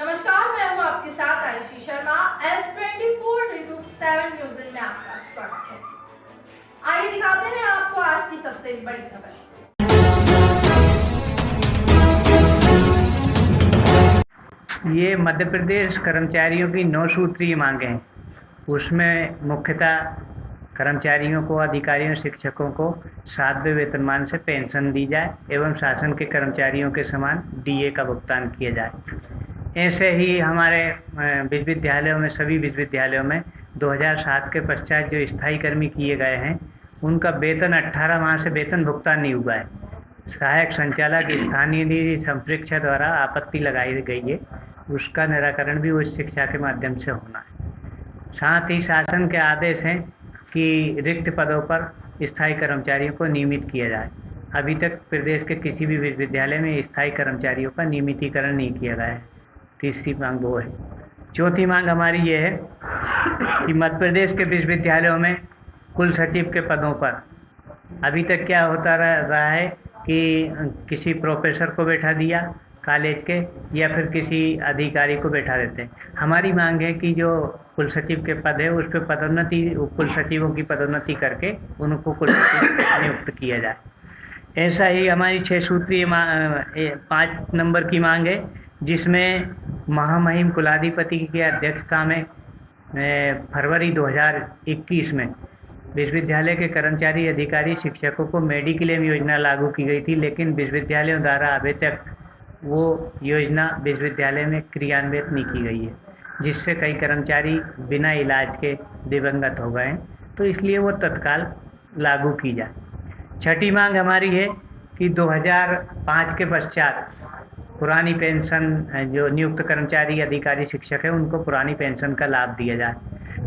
नमस्कार, मैं हूं आपके साथ आयुषी शर्मा। S24x7 न्यूज़ में आपका स्वागत है। आइए दिखाते हैं आपको आज की सबसे बड़ी खबर। ये मध्य प्रदेश कर्मचारियों की 9 सूत्रीय मांगे हैं। उसमें मुख्यतः कर्मचारियों को, अधिकारियों, शिक्षकों को 7वें वेतनमान से पेंशन दी जाए एवं शासन के कर्मचारियों के समान डीए का भुगतान किया जाए। ऐसे ही हमारे विश्वविद्यालयों में, सभी विश्वविद्यालयों में 2007 के पश्चात जो स्थायी कर्मी किए गए हैं, उनका वेतन 18 माह से वेतन भुगतान नहीं हुआ है। सहायक संचालक स्थानीय निधि संप्रेक्षक द्वारा आपत्ति लगाई गई है, उसका निराकरण भी उच्च शिक्षा के माध्यम से होना है। साथ ही शासन के आदेश हैं कि रिक्त पदों पर स्थायी कर्मचारियों को नियमित किया जाए। अभी तक प्रदेश के किसी भी विश्वविद्यालय में स्थायी कर्मचारियों का नियमितीकरण नहीं किया गया है। तीसरी मांग वो है। चौथी मांग हमारी ये है कि मध्य प्रदेश के विश्वविद्यालयों में कुल सचिव के पदों पर अभी तक क्या होता रहा है कि किसी प्रोफेसर को बैठा दिया कॉलेज के, या फिर किसी अधिकारी को बैठा देते हैं। हमारी मांग है कि जो कुल सचिव के पद है उस पर पदोन्नति, कुल सचिवों की पदोन्नति करके उनको कुल सचिव नियुक्त किया जाए। ऐसा ही हमारी 6 सूत्रीय 5 नंबर की मांग है, जिसमें महामहिम कुलाधिपति की अध्यक्षता में फरवरी 2021 में विश्वविद्यालय के कर्मचारी, अधिकारी, शिक्षकों को मेडिक्लेम योजना लागू की गई थी, लेकिन विश्वविद्यालयों द्वारा अभी तक वो योजना विश्वविद्यालय में क्रियान्वित नहीं की गई है, जिससे कई कर्मचारी बिना इलाज के दिवंगत हो गए हैं। तो इसलिए वो तत्काल लागू की जाए। छठी मांग हमारी है कि 2005 के पश्चात पुरानी पेंशन, जो नियुक्त कर्मचारी, अधिकारी, शिक्षक है, उनको पुरानी पेंशन का लाभ दिया जाए।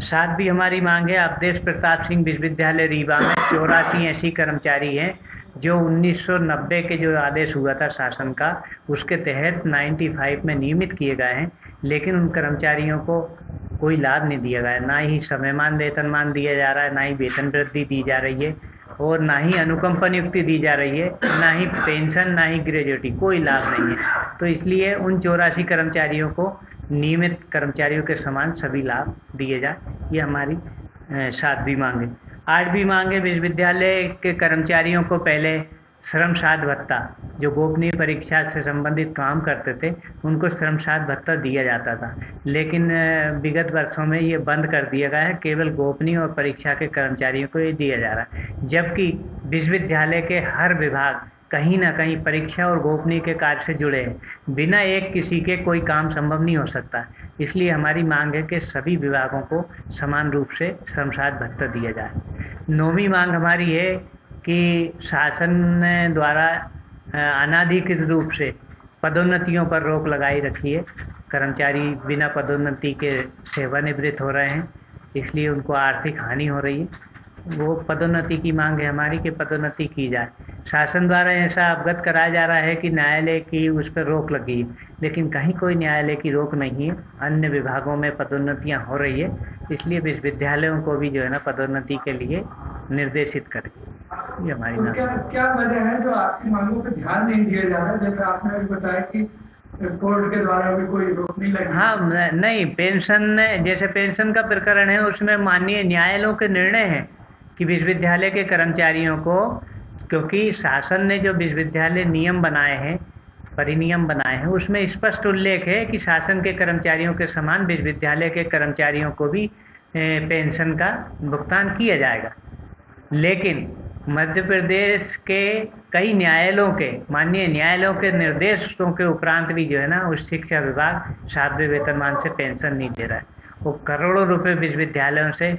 साथ भी हमारी मांग है, अवधेश प्रताप सिंह विश्वविद्यालय रीवा में 84 ऐसी कर्मचारी हैं जो 1990 के जो आदेश हुआ था शासन का, उसके तहत 95 में नियमित किए गए हैं, लेकिन उन कर्मचारियों को कोई लाभ नहीं दिया गया। ना ही समयमान वेतनमान दिया जा रहा है, ना ही वेतन वृद्धि दी जा रही है, और ना ही अनुकंपा नियुक्ति दी जा रही है, ना ही पेंशन, ना ही ग्रेजुएटी, कोई लाभ नहीं है। तो इसलिए उन 84 कर्मचारियों को नियमित कर्मचारियों के समान सभी लाभ दिए जाए। ये हमारी 7वीं मांग है। 8वीं मांग है, विश्वविद्यालय के कर्मचारियों को पहले श्रमसाध भत्ता, जो गोपनीय परीक्षा से संबंधित काम करते थे, उनको श्रमसाध भत्ता दिया जाता था, लेकिन विगत वर्षों में ये बंद कर दिया गया है। केवल गोपनीय और परीक्षा के कर्मचारियों को ये दिया जा रहा है, जबकि विश्वविद्यालय के हर विभाग कहीं ना कहीं परीक्षा और गोपनीय के कार्य से जुड़े हैं। बिना एक किसी के कोई काम संभव नहीं हो सकता। इसलिए हमारी मांग है कि सभी विभागों को समान रूप से श्रमसाध भत्ता दिया जाए। 9वीं मांग हमारी है कि शासन द्वारा अनाधिकृत रूप से पदोन्नतियों पर रोक लगाई रखी है। कर्मचारी बिना पदोन्नति के सेवानिवृत्त हो रहे हैं, इसलिए उनको आर्थिक हानि हो रही है। वो पदोन्नति की मांग है हमारी कि पदोन्नति की जाए। शासन द्वारा ऐसा अवगत कराया जा रहा है कि न्यायालय की उस पर रोक लगी है, लेकिन कहीं कोई न्यायालय की रोक नहीं है। अन्य विभागों में पदोन्नतियां हो रही है, इसलिए विश्वविद्यालयों को भी जो है ना पदोन्नति के लिए निर्देशित करें। ये हमारी तो क्या वजह है जो आपकी मांगों पर ध्यान नहीं दिया जा रहा? जैसे आपने भी बताया कि कोर्ट के द्वारा भी कोई रोक नहीं लगी। हाँ, नहीं, पेंशन, जैसे पेंशन का प्रकरण है, उसमें माननीय न्यायालयों के निर्णय है कि विश्वविद्यालय के कर्मचारियों को, क्योंकि शासन ने जो विश्वविद्यालय नियम बनाए हैं, परिनियम बनाए हैं, उसमें स्पष्ट उल्लेख है कि शासन के कर्मचारियों के समान विश्वविद्यालय के कर्मचारियों को भी पेंशन का भुगतान किया जाएगा। लेकिन मध्य प्रदेश के कई न्यायालयों के, माननीय न्यायालयों के निर्देशों के उपरांत भी जो है ना उच्च शिक्षा विभाग 7वें वेतनमान से पेंशन नहीं दे रहा है। वो करोड़ों रुपए विश्वविद्यालयों से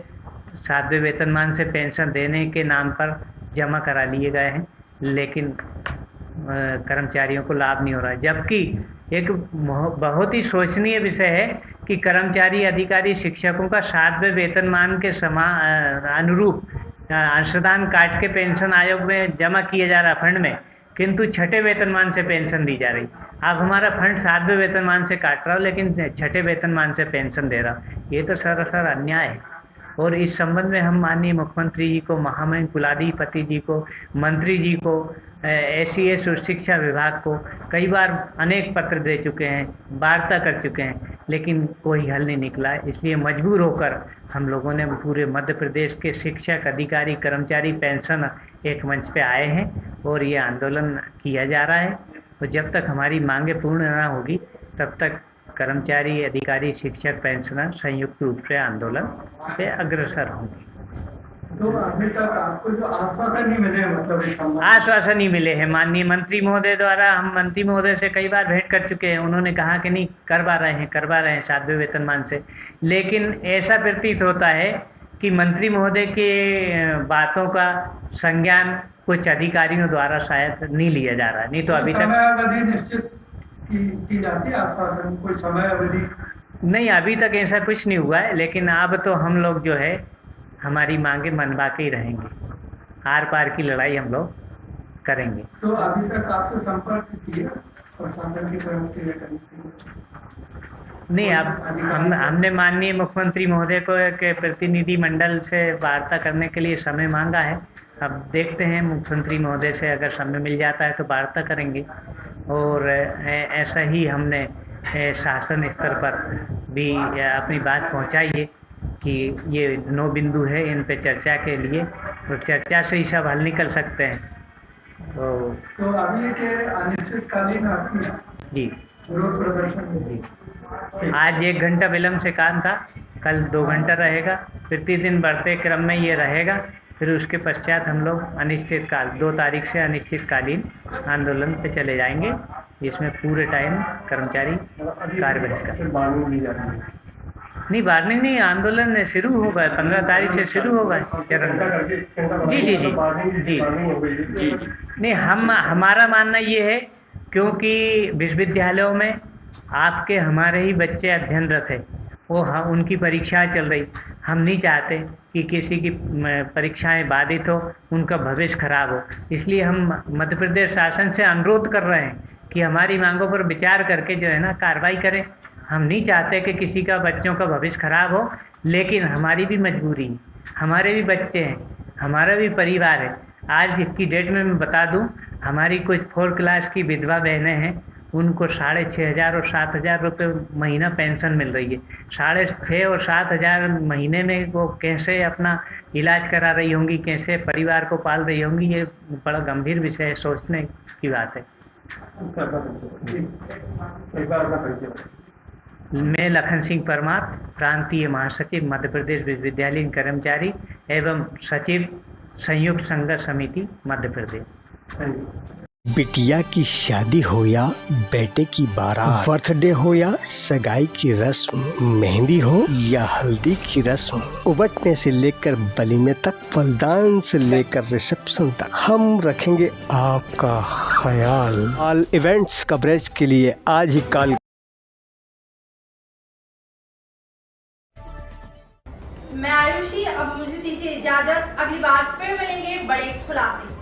7वें वेतनमान से पेंशन देने के नाम पर जमा करा लिए गए हैं, लेकिन कर्मचारियों को लाभ नहीं हो रहा है। जबकि एक बहुत ही शोचनीय विषय है कि कर्मचारी, अधिकारी, शिक्षकों का 7वें वेतनमान के अनुरूप अंशदान काट के पेंशन आयोग में जमा किया जा रहा फंड में, किंतु 6ठे वेतनमान से पेंशन दी जा रही। आप हमारा फंड 7वें वेतनमान से काट रहा हो, लेकिन 6ठे वेतनमान से पेंशन दे रहा हो। ये तो सरासर अन्याय है। और इस संबंध में हम माननीय मुख्यमंत्री जी को, महामहिम कुलाधिपति जी को, मंत्री जी को, SES और शिक्षा विभाग को कई बार अनेक पत्र दे चुके हैं, वार्ता कर चुके हैं, लेकिन कोई हल नहीं निकला है। इसलिए मजबूर होकर हम लोगों ने पूरे मध्य प्रदेश के शिक्षक, अधिकारी, कर्मचारी, पेंशन एक मंच पे आए हैं और ये आंदोलन किया जा रहा है। और जब तक हमारी मांगें पूर्ण न होगी तब तक कर्मचारी, अधिकारी, शिक्षक, पेंशनर संयुक्त रूप से आंदोलन पे अग्रसर होंगे। तो अभी तक आपको जो आश्वासन नहीं मिले, मतलब इस संबंध में? आश्वासन ही मिले हैं माननीय मंत्री महोदय द्वारा। हम मंत्री महोदय से कई बार भेंट कर चुके हैं, उन्होंने कहा कि नहीं करवा रहे हैं 7वें वेतनमान से, लेकिन ऐसा प्रतीत होता है कि मंत्री महोदय के बातों का संज्ञान कुछ अधिकारियों द्वारा शायद नहीं लिया जा रहा है। नहीं तो अभी तक समय अवधि निश्चित की जाती है, आश्वासन कोई समय अवधि नहीं, अभी तक ऐसा कुछ नहीं हुआ है। लेकिन अब तो हम लोग जो है हमारी मांगे मनवा के ही रहेंगे, आर पार की लड़ाई हम लोग करेंगे। तो अभी तक आपसे संपर्क किया प्रशासन की तरफ से? नहीं, अब हमने माननीय मुख्यमंत्री महोदय को के प्रतिनिधि मंडल से वार्ता करने के लिए समय मांगा है। अब देखते हैं, मुख्यमंत्री महोदय से अगर समय मिल जाता है तो वार्ता करेंगे। और ऐसा ही हमने शासन स्तर पर भी अपनी बात पहुंचाई है कि ये 9 बिंदु है, इन पे चर्चा के लिए, और चर्चा से ही सब हल निकल सकते हैं। तो अभी के अनिश्चितकालीन आपकी जी विरोध प्रदर्शन जी आज 1 घंटा विलम्ब से काम था, कल 2 घंटा रहेगा, प्रतिदिन बढ़ते क्रम में ये रहेगा। फिर उसके पश्चात हम लोग 2 तारीख से अनिश्चितकालीन आंदोलन पे चले जाएंगे, जिसमें पूरे टाइम कर्मचारी कार्य बहिष्कार। नहीं, वार्निंग नहीं, आंदोलन शुरू होगा 15 तारीख से शुरू होगा चरण। जी जी जी जी जी नहीं, हमारा मानना ये है, क्योंकि विश्वविद्यालयों में आपके हमारे ही बच्चे अध्ययनरत है, वो उनकी परीक्षाएं चल रही। हम नहीं चाहते कि किसी की परीक्षाएं बाधित हो, उनका भविष्य खराब हो। इसलिए हम मध्य प्रदेश शासन से अनुरोध कर रहे हैं कि हमारी मांगों पर विचार करके जो है ना कार्रवाई करें। हम नहीं चाहते कि किसी का, बच्चों का भविष्य खराब हो, लेकिन हमारी भी मजबूरी है, हमारे भी बच्चे हैं, हमारा भी परिवार है। आज की डेट में मैं बता दूं, हमारी कुछ 4 क्लास की विधवा बहनें हैं, उनको 6,500 और 7,000 रुपये महीना पेंशन मिल रही है। 6,500 और 7,000 महीने में वो कैसे अपना इलाज करा रही होंगी, कैसे परिवार को पाल रही होंगी, ये बड़ा गंभीर विषय है, सोचने की बात है। मैं लखन सिंह परमार, प्रांतीय महासचिव, मध्य प्रदेश विश्वविद्यालय कर्मचारी एवं सचिव, संयुक्त संघर्ष समिति, मध्य प्रदेश। बिटिया की शादी हो या बेटे की बारात, बर्थडे हो या सगाई की रस्म, मेहंदी हो या हल्दी की रस्म, उबटने से लेकर वलीमे तक, फलदान से लेकर रिसेप्शन तक, हम रखेंगे आपका ख्याल। ऑल इवेंट्स कवरेज के लिए आज ही कॉल। मैं आयुषी, अब मुझे दीजिए इजाजत। अगली बार फिर मिलेंगे बड़े खुलासे।